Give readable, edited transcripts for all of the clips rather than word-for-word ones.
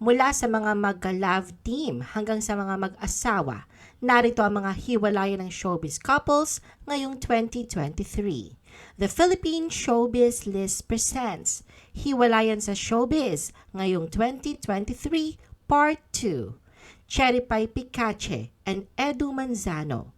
Mula sa mga magka-love team hanggang sa mga mag-asawa, narito ang mga hiwalayan ng showbiz couples ngayong 2023. The Philippine Showbiz List presents Hiwalayan sa Showbiz ngayong 2023 Part 2. Cherry Pie Picache and Edu Manzano.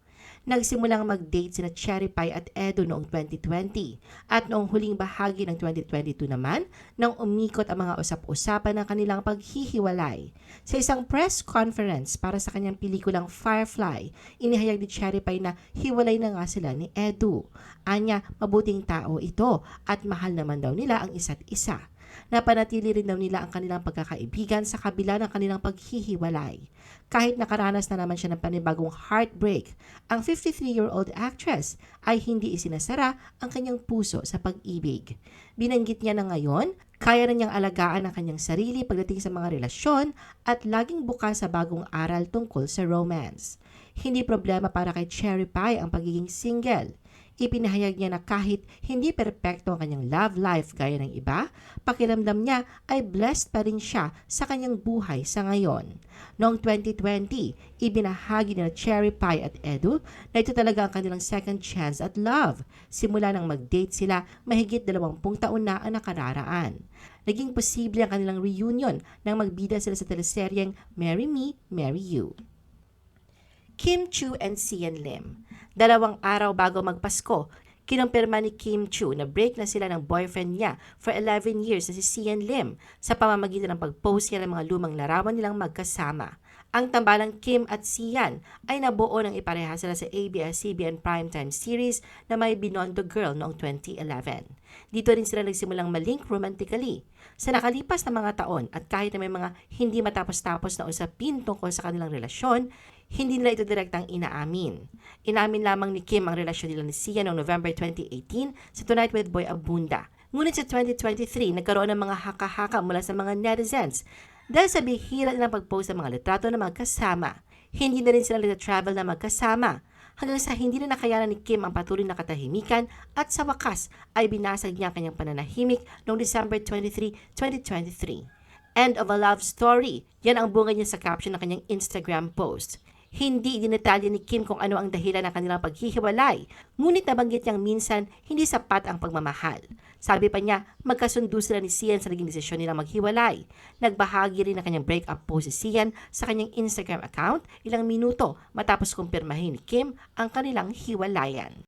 Nagsimulang mag-date sina Cherry Pie at Edu noong 2020 at noong huling bahagi ng 2022 naman nang umikot ang mga usap-usapan ng kanilang paghihiwalay. Sa isang press conference para sa kanyang pelikulang Firefly, inihayag ni Cherry Pie na hiwalay na nga sila ni Edu. Anya, mabuting tao ito at mahal naman daw nila ang isa't isa. Napanatili rin daw nila ang kanilang pagkakaibigan sa kabila ng kanilang paghihiwalay. Kahit nakaranas na naman siya ng panibagong heartbreak, ang 53-year-old actress ay hindi isinasara ang kanyang puso sa pag-ibig. Binanggit niya na ngayon, kaya na niyang alagaan ang kanyang sarili pagdating sa mga relasyon at laging bukas sa bagong aral tungkol sa romance. Hindi problema para kay Cherry Pie ang pagiging single. Ipinahayag niya na kahit hindi perpekto ang kanyang love life gaya ng iba, pakiramdam niya ay blessed pa rin siya sa kanyang buhay sa ngayon. Noong 2020, ibinahagi nila Cherry Pie at Edu na ito talaga ang kanilang second chance at love. Simula nang mag-date sila, mahigit 20 taon na ang nakararaan. Naging posible ang kanilang reunion nang magbida sila sa teleseryeng Marry Me, Marry You. Kim Chiu and Sian Lim. 2 araw bago magpasko, kinumpirma ni Kim Chiu na break na sila ng boyfriend niya for 11 years na si Sian Lim sa pamamagitan ng pag-post niya ng mga lumang larawan nilang magkasama. Ang tambalang Kim at Sian ay nabuo nang ipareha sila sa ABS-CBN primetime series na may Binondo Girl noong 2011. Dito rin sila nagsimulang malink romantically. Sa nakalipas na mga taon at kahit na may mga hindi matapos-tapos na usapin tungkol sa kanilang relasyon, hindi nila ito direktang inaamin. Inamin lamang ni Kim ang relasyon nila ni Sian noong November 2018 sa Tonight with Boy Abunda. Ngunit sa 2023, nagkaroon ng mga haka-haka mula sa mga netizens dahil sa bihira nilang pag-post ng mga litrato ng magkasama. Hindi na rin sila nag-travel na magkasama hanggang sa hindi na nakayanan ni Kim ang patuloy na katahimikan at sa wakas ay binasag niya ang kanyang pananahimik noong December 23, 2023. End of a love story. Yan ang bunga niya sa caption ng kanyang Instagram post. Hindi dinetalye ni Kim kung ano ang dahilan ng kanilang paghihiwalay, ngunit nabanggit niyang minsan hindi sapat ang pagmamahal. Sabi pa niya, magkasundo sila ni Sian sa naging desisyon nilang maghiwalay. Nagbahagi rin ng kanyang breakup post si Sian sa kanyang Instagram account ilang minuto matapos kumpirmahin ni Kim ang kanilang hiwalayan.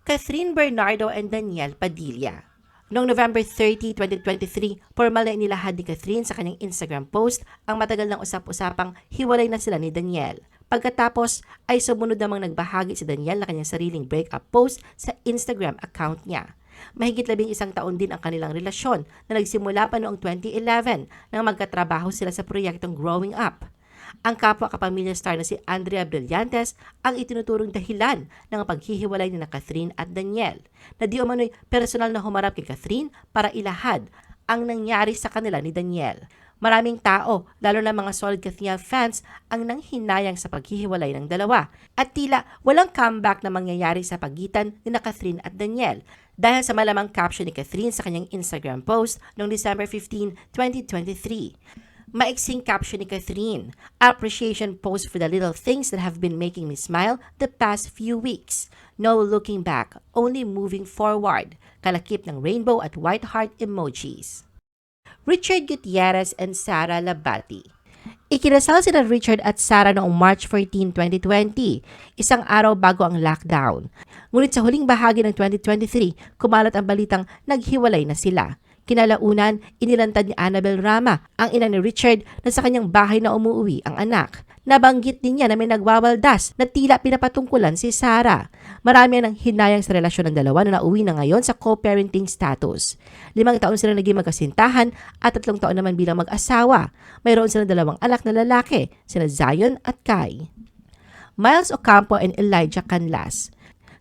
Catherine Bernardo and Daniel Padilla. Noong November 30, 2023, formal na inilahad ni Catherine sa kanyang Instagram post ang matagal ng usap-usapang hiwalay na sila ni Daniel. Pagkatapos ay sumunod namang nagbahagi si Daniel na kanyang sariling breakup post sa Instagram account niya. Mahigit 11 taon din ang kanilang relasyon na nagsimula pa noong 2011 nang magkatrabaho sila sa proyektong Growing Up. Ang kapwa-kapamilya star na si Andrea Brillantes ang itinuturong dahilan ng paghihiwalay ni Catherine at Daniel, na di umano'y personal na humarap kay Catherine para ilahad ang nangyari sa kanila ni Daniel. Maraming tao, lalo na mga solid Catherine fans, ang nanghinayang sa paghihiwalay ng dalawa at tila walang comeback na mangyayari sa pagitan ni Catherine at Daniel dahil sa malamang caption ni Catherine sa kanyang Instagram post noong December 15, 2023. Maiksing caption ni Catherine, appreciation post for the little things that have been making me smile the past few weeks. No looking back, only moving forward. Kalakip ng rainbow at white heart emojis. Richard Gutierrez and Sara Labati. Ikinasal sina Richard at Sara noong March 14, 2020, isang araw bago ang lockdown. Ngunit sa huling bahagi ng 2023, kumalat ang balitang naghiwalay na sila. Kinalaunan, inilantad ni Annabel Rama, ang ina ni Richard, na sa kanyang bahay na umuwi ang anak. Nabanggit din niya na may nagwawaldas na tila pinapatungkulan si Sara. Marami ang hinayang sa relasyon ng dalawa na nauwi na ngayon sa co-parenting status. 5 taon sila naging magkasintahan at 3 taon naman bilang mag-asawa. Mayroon silang 2 anak na lalaki, sina Zion at Kai. Miles Ocampo and Elijah Canlas.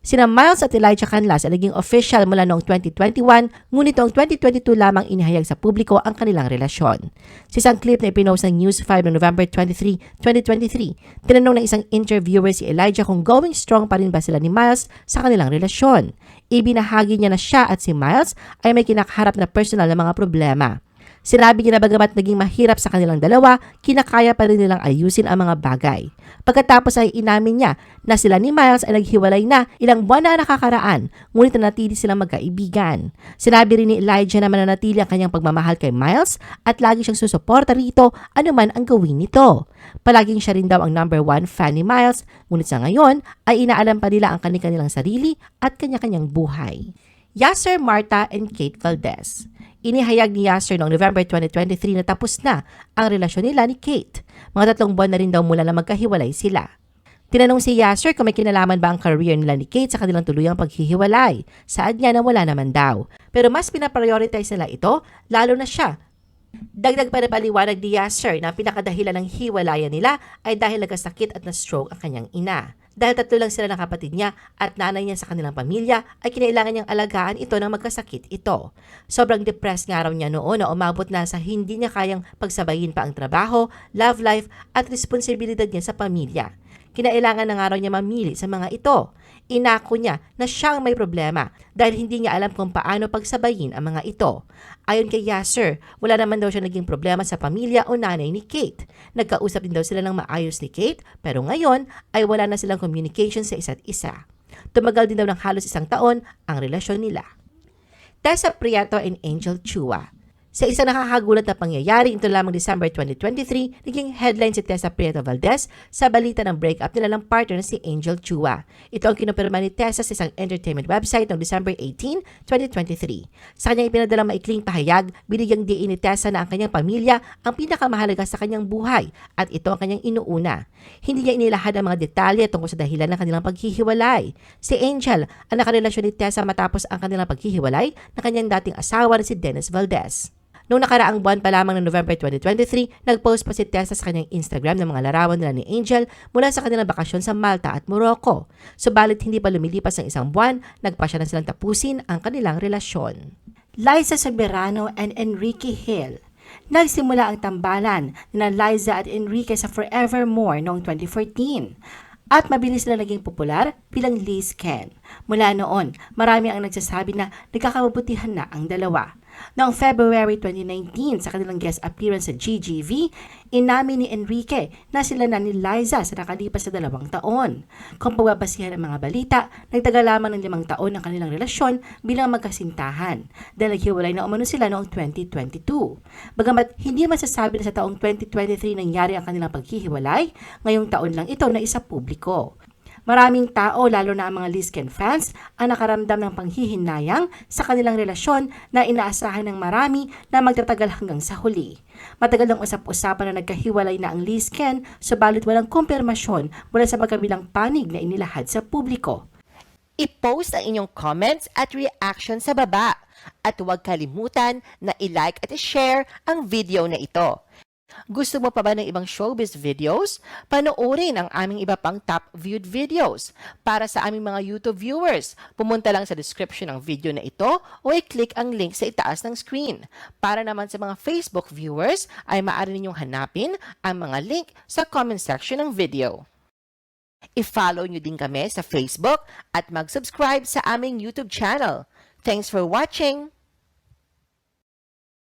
Sina Miles at Elijah Canlas ay naging official mula noong 2021, ngunit noong 2022 lamang inihayag sa publiko ang kanilang relasyon. Sa isang clip na ipinost ng News 5 noong November 23, 2023, tinanong ng isang interviewer si Elijah kung going strong pa rin ba sila ni Miles sa kanilang relasyon. Ibinahagi niya na siya at si Miles ay may kinakaharap na personal na mga problema. Sinabi niya na bagamat naging mahirap sa kanilang dalawa, kinakaya pa rin nilang ayusin ang mga bagay. Pagkatapos ay inamin niya na sila ni Miles ay naghiwalay na ilang buwan na nakakaraan, ngunit nanatili silang magkaibigan. Sinabi rin ni Elijah na mananatili ang kanyang pagmamahal kay Miles at lagi siyang susuporta rito anuman ang gawin nito. Palaging siya rin daw ang number 1 fan ni Miles, ngunit sa ngayon ay inaalam pa nila ang kanilang sarili at kanya-kanyang buhay. Yasser, Marta, and Kate Valdez. Inihayag ni Yasser noong November 2023 na tapos na ang relasyon nila ni Kate. Mga 3 buwan na rin daw mula na magkahiwalay sila. Tinanong si Yasser kung may kinalaman ba ang career nila ni Kate sa kanilang tuluyang paghihiwalay. Saad niya na wala naman daw. Pero mas pinaprioritize nila ito, lalo na siya. Dagdag pa na paliwanag ni Yasser na pinakadahilan ng hiwalayan nila ay dahil nagkasakit at na-stroke ang kanyang ina. Dahil 3 lang sila ng kapatid niya at nanay niya sa kanilang pamilya, ay kinailangan niyang alagaan ito nang magkasakit ito. Sobrang depressed nga raw niya noon na umabot na sa hindi niya kayang pagsabayin pa ang trabaho, love life at responsibilidad niya sa pamilya. Kinailangan na nga raw niya mamili sa mga ito. Inako niya na siya ang may problema dahil hindi niya alam kung paano pagsabayin ang mga ito. Ayon kay Yasser, wala naman daw siya naging problema sa pamilya o nanay ni Kate. Nagkausap din daw sila ng maayos ni Kate pero ngayon ay wala na silang communication sa isa't isa. Tumagal din daw ng halos 1 taon ang relasyon nila. Tessa Prieto and Angel Chua. Sa isang nakakagulat na pangyayari, ito lamang December 2023, naging headline si Tessa Prieto Valdez sa balita ng breakup nila ng partner na si Angel Chua. Ito ang kinumpirma ni Tessa sa isang entertainment website noong December 18, 2023. Sa kanyang ipinadalang maikling pahayag, binigyang diin ni Tessa na ang kanyang pamilya ang pinakamahalaga sa kanyang buhay at ito ang kanyang inuuna. Hindi niya inilahad ang mga detalye tungkol sa dahilan ng kanilang paghihiwalay. Si Angel ang nakarelasyon ni Tessa matapos ang kanilang paghihiwalay ng kanyang dating asawa na si Dennis Valdez. Noong nakaraang buwan pa lamang ng November 2023, nag-post pa si Tessa sa kanyang Instagram ng mga larawan nila ni Angel mula sa kanilang bakasyon sa Malta at Morocco. Subalit hindi pa lumilipas ng 1 buwan, nagpasya na silang tapusin ang kanilang relasyon. Liza Soberano and Enrique Hill. Nagsimula ang tambalan ni Liza at Enrique sa Forevermore noong 2014. At mabilis na naging popular bilang Liz Ken. Mula noon, marami ang nagsasabi na nagkakabutihan na ang dalawa. Noong February 2019 sa kanilang guest appearance sa GGV, inamin ni Enrique na sila na ni Liza sa nakalipas na 2 taon. Kung pagbabasihan ang mga balita, nagtagal lamang ng 5 taon ang kanilang relasyon bilang magkasintahan dahil naghiwalay na umano sila noong 2022. Bagamat hindi masasabi na sa taong 2023 nangyari ang kanilang paghihiwalay, ngayong taon lang ito na isa publiko. Maraming tao, lalo na ang mga Liz Ken fans, ang nakaramdam ng panghihinayang sa kanilang relasyon na inaasahan ng marami na magtatagal hanggang sa huli. Matagal ng usap-usapan na nagkahiwalay na ang Liz Ken, subalit walang kumpirmasyon mula sa magkabilang panig na inilahad sa publiko. I-post ang inyong comments at reaction sa baba. At huwag kalimutan na i-like at i-share ang video na ito. Gusto mo pa ba ng ibang showbiz videos? Panoorin ang aming iba pang top viewed videos. Para sa aming mga YouTube viewers, pumunta lang sa description ng video na ito o i-click ang link sa itaas ng screen. Para naman sa mga Facebook viewers, ay maaari ninyong hanapin ang mga link sa comment section ng video. I-follow nyo din kami sa Facebook at mag-subscribe sa aming YouTube channel. Thanks for watching!